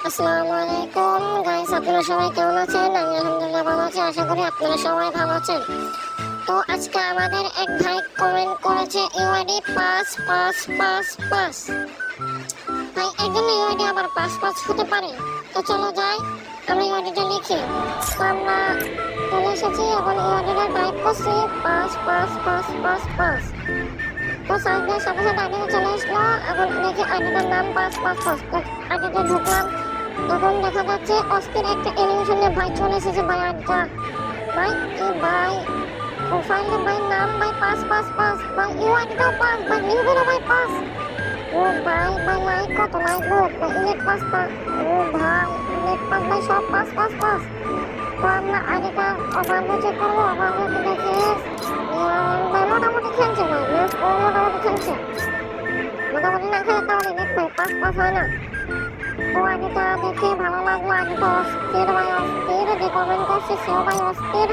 আসসালামু আলাইকুম গাইস, আপনারা সবাই কেমন আছেন? আমি আলহামদুলিল্লাহ ভালো আছি। আশা করি আপনারা সবাই ভালো আছেন। তো আজকে আমাদের এক ভাই কমেন্ট করেছে UID pass pass pass pass. ভাই একজন ইউআইডি আবার পাস পাস হতে পারে? তো চলো যাই, আমরা ইউআইডিটা লিখি। তো আমরা চলে এসেছি, এখন ইউআইডিটা টাইপ করছি pass pass pass pass pass. তো সার্চ দেওয়ার সাথে সাথে আইডিটা চলে আসলো। এখন দেখি আইডিটার নাম পাস পাস পাস। আইডিতে ঢুকলাম, তখন দেখা যাচ্ছে অস্থির একটা অ্যানিমেশনে ভাই চলে এসেছে। ভাই আড্ডা ভাই কি ভাই প্রোফাইলে ভাই নাম ভাই পাস পাস পাস, ভাই ইউআইডিটাও পাস, ভাই লিখবে ভাই পাস। ও ভাই ভাই লাইক কত লাইক লোক ভাই ইনেট পাসটা। ও ভাই ইনেট পাস ভাই সব পাস পাস পাস। তো আমরা আইডিটা ওভারভিউ চেক করবো। ওভারভিউ দেখে ভাই মোটামুটি খেলছে, ভাই ম্যাচ ও মোটামুটি খেলছে। মোটামুটি না খেলে তাহলে নেট ভাই পাস পাস হয় না। তো আইডিটা দেখে ভালো লাগলো। আইডিটা অস্থির ভাই অস্থির, যে কমেন্ট করছে সেও ভাই অস্থির।